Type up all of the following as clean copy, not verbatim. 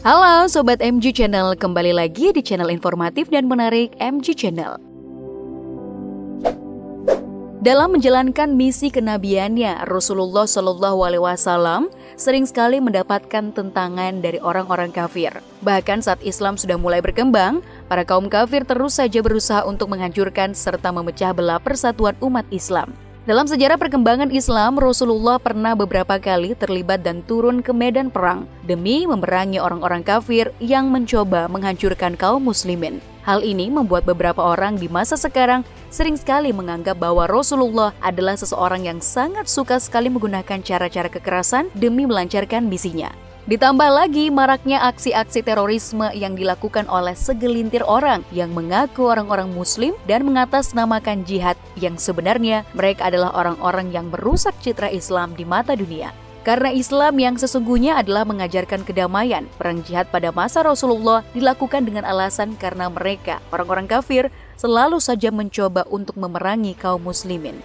Halo Sobat MG Channel, kembali lagi di channel informatif dan menarik MG Channel. Dalam menjalankan misi kenabiannya, Rasulullah SAW sering sekali mendapatkan tentangan dari orang-orang kafir. Bahkan saat Islam sudah mulai berkembang, para kaum kafir terus saja berusaha untuk menghancurkan serta memecah belah persatuan umat Islam. Dalam sejarah perkembangan Islam, Rasulullah pernah beberapa kali terlibat dan turun ke medan perang demi memerangi orang-orang kafir yang mencoba menghancurkan kaum muslimin. Hal ini membuat beberapa orang di masa sekarang sering sekali menganggap bahwa Rasulullah adalah seseorang yang sangat suka sekali menggunakan cara-cara kekerasan demi melancarkan misinya. Ditambah lagi maraknya aksi-aksi terorisme yang dilakukan oleh segelintir orang yang mengaku orang-orang muslim dan mengatasnamakan jihad yang sebenarnya mereka adalah orang-orang yang merusak citra Islam di mata dunia. Karena Islam yang sesungguhnya adalah mengajarkan kedamaian, perang jihad pada masa Rasulullah dilakukan dengan alasan karena mereka, orang-orang kafir, selalu saja mencoba untuk memerangi kaum muslimin.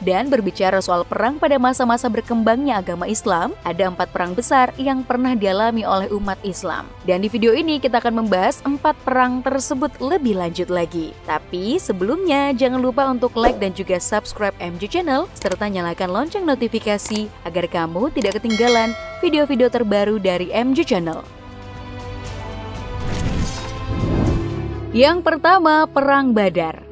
Dan berbicara soal perang pada masa-masa berkembangnya agama Islam, ada 4 perang besar yang pernah dialami oleh umat Islam. Dan di video ini kita akan membahas 4 perang tersebut lebih lanjut lagi. Tapi sebelumnya jangan lupa untuk like dan juga subscribe MG Channel, serta nyalakan lonceng notifikasi agar kamu tidak ketinggalan video-video terbaru dari MG Channel. Yang pertama, Perang Badar.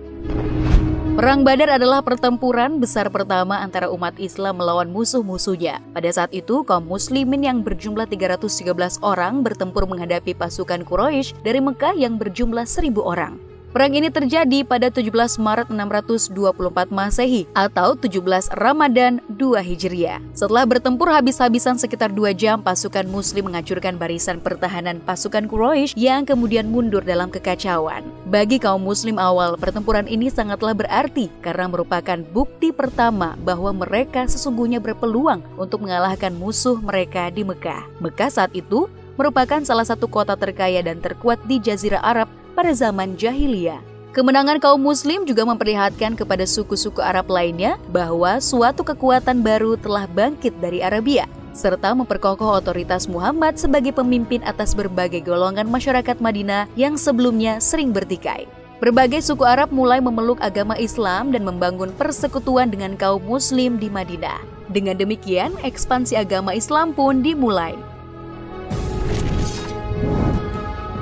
Perang Badar adalah pertempuran besar pertama antara umat Islam melawan musuh-musuhnya. Pada saat itu, kaum muslimin yang berjumlah 313 orang bertempur menghadapi pasukan Quraisy dari Mekah yang berjumlah 1.000 orang. Perang ini terjadi pada 17 Maret 624 Masehi atau 17 Ramadan 2 Hijriah. Setelah bertempur habis-habisan sekitar 2 jam, pasukan muslim menghancurkan barisan pertahanan pasukan Quraisy yang kemudian mundur dalam kekacauan. Bagi kaum muslim awal, pertempuran ini sangatlah berarti karena merupakan bukti pertama bahwa mereka sesungguhnya berpeluang untuk mengalahkan musuh mereka di Mekah. Mekah saat itu merupakan salah satu kota terkaya dan terkuat di Jazirah Arab pada zaman jahiliyah. Kemenangan kaum muslim juga memperlihatkan kepada suku-suku Arab lainnya bahwa suatu kekuatan baru telah bangkit dari Arabia, serta memperkokoh otoritas Muhammad sebagai pemimpin atas berbagai golongan masyarakat Madinah yang sebelumnya sering bertikai. Berbagai suku Arab mulai memeluk agama Islam dan membangun persekutuan dengan kaum muslim di Madinah. Dengan demikian, ekspansi agama Islam pun dimulai.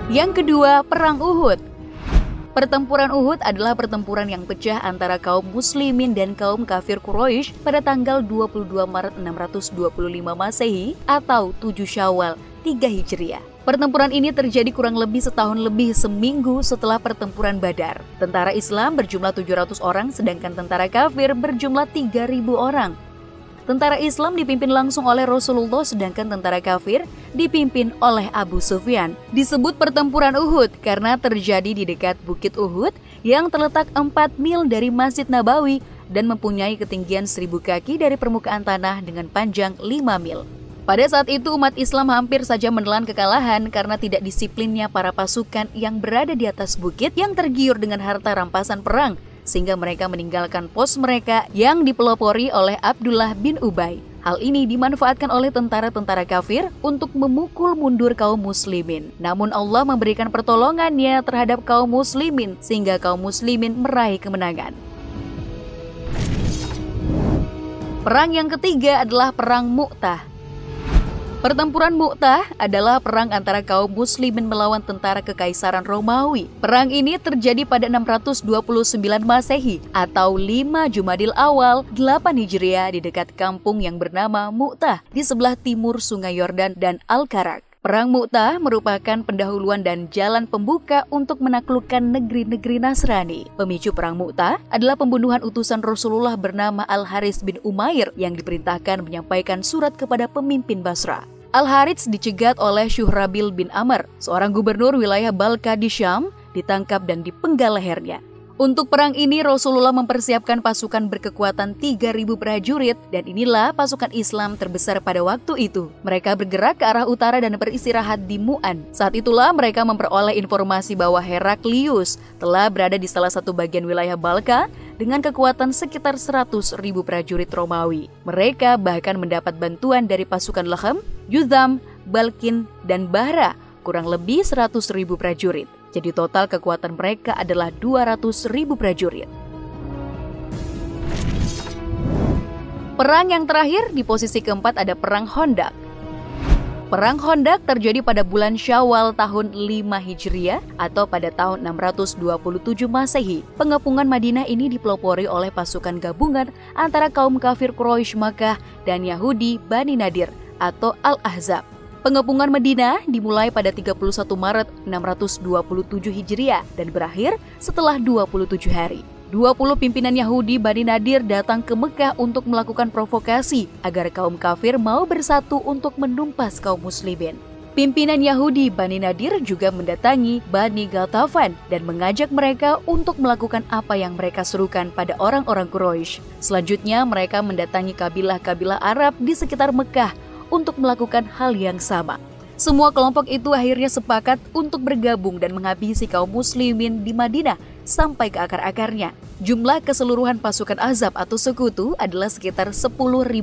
Yang kedua, Perang Uhud. Pertempuran Uhud adalah pertempuran yang pecah antara kaum muslimin dan kaum kafir Quraisy pada tanggal 22 Maret 625 Masehi atau 7 Syawal 3 Hijriah. Pertempuran ini terjadi kurang lebih setahun lebih seminggu setelah pertempuran Badar. Tentara Islam berjumlah 700 orang sedangkan tentara kafir berjumlah 3.000 orang. Tentara Islam dipimpin langsung oleh Rasulullah sedangkan tentara kafir dipimpin oleh Abu Sufyan. Disebut pertempuran Uhud karena terjadi di dekat Bukit Uhud yang terletak 4 mil dari Masjid Nabawi dan mempunyai ketinggian 1.000 kaki dari permukaan tanah dengan panjang 5 mil. Pada saat itu umat Islam hampir saja menelan kekalahan karena tidak disiplinnya para pasukan yang berada di atas bukit yang tergiur dengan harta rampasan perang, sehingga mereka meninggalkan pos mereka yang dipelopori oleh Abdullah bin Ubay. Hal ini dimanfaatkan oleh tentara-tentara kafir untuk memukul mundur kaum muslimin. Namun Allah memberikan pertolongannya terhadap kaum muslimin sehingga kaum muslimin meraih kemenangan. Perang yang ketiga adalah Perang Mu'tah. Pertempuran Mu'tah adalah perang antara kaum muslimin melawan tentara kekaisaran Romawi. Perang ini terjadi pada 629 Masehi atau 5 Jumadil Awal 8 Hijriah di dekat kampung yang bernama Mu'tah di sebelah timur Sungai Yordan dan Al-Karak. Perang Mu'tah merupakan pendahuluan dan jalan pembuka untuk menaklukkan negeri-negeri Nasrani. Pemicu Perang Mu'tah adalah pembunuhan utusan Rasulullah bernama Al-Harits bin Umair yang diperintahkan menyampaikan surat kepada pemimpin Basra. Al-Harits dicegat oleh Syuhrabil bin Amr, seorang gubernur wilayah Balka di Syam, ditangkap dan dipenggal lehernya. Untuk perang ini Rasulullah mempersiapkan pasukan berkekuatan 3.000 prajurit dan inilah pasukan Islam terbesar pada waktu itu. Mereka bergerak ke arah utara dan beristirahat di Mu'an. Saat itulah mereka memperoleh informasi bahwa Heraklius telah berada di salah satu bagian wilayah Balka dengan kekuatan sekitar 100.000 prajurit Romawi. Mereka bahkan mendapat bantuan dari pasukan Lakham, Jutham, Balkin, dan Bahra, kurang lebih 100.000 prajurit. Jadi total kekuatan mereka adalah 200.000 prajurit. Perang yang terakhir di posisi keempat ada Perang Khandaq. Perang Khandaq terjadi pada bulan Syawal tahun 5 Hijriah atau pada tahun 627 Masehi. Pengepungan Madinah ini dipelopori oleh pasukan gabungan antara kaum kafir Quraisy Makkah dan Yahudi Bani Nadir atau Al-Ahzab. Pengepungan Madinah dimulai pada 31 Maret 627 Hijriah dan berakhir setelah 27 hari. 20 pimpinan Yahudi Bani Nadir datang ke Mekah untuk melakukan provokasi agar kaum kafir mau bersatu untuk menumpas kaum muslimin. Pimpinan Yahudi Bani Nadir juga mendatangi Bani Ghatafan dan mengajak mereka untuk melakukan apa yang mereka serukan pada orang-orang Quraisy. Selanjutnya mereka mendatangi kabilah-kabilah Arab di sekitar Mekah untuk melakukan hal yang sama. Semua kelompok itu akhirnya sepakat untuk bergabung dan menghabisi kaum muslimin di Madinah sampai ke akar-akarnya. Jumlah keseluruhan pasukan Ahzab atau sekutu adalah sekitar 10.000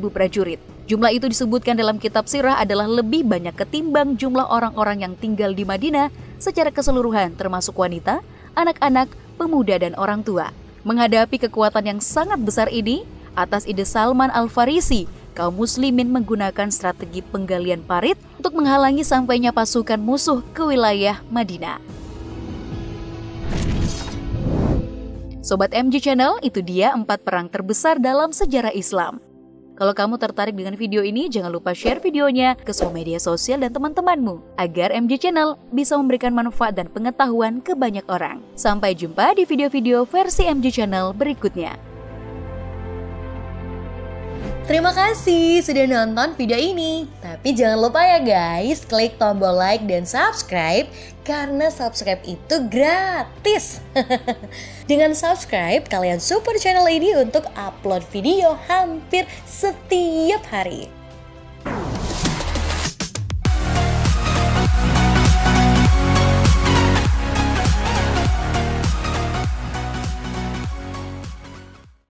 prajurit. Jumlah itu disebutkan dalam kitab sirah adalah lebih banyak ketimbang jumlah orang-orang yang tinggal di Madinah secara keseluruhan termasuk wanita, anak-anak, pemuda, dan orang tua. Menghadapi kekuatan yang sangat besar ini, atas ide Salman Al-Farisi, kaum muslimin menggunakan strategi penggalian parit untuk menghalangi sampainya pasukan musuh ke wilayah Madinah. Sobat MG Channel, itu dia 4 perang terbesar dalam sejarah Islam. Kalau kamu tertarik dengan video ini, jangan lupa share videonya ke semua media sosial dan teman-temanmu, agar MG Channel bisa memberikan manfaat dan pengetahuan ke banyak orang. Sampai jumpa di video-video versi MG Channel berikutnya. Terima kasih sudah nonton video ini. Tapi jangan lupa ya guys, klik tombol like dan subscribe karena subscribe itu gratis. Dengan subscribe, kalian support channel ini untuk upload video hampir setiap hari.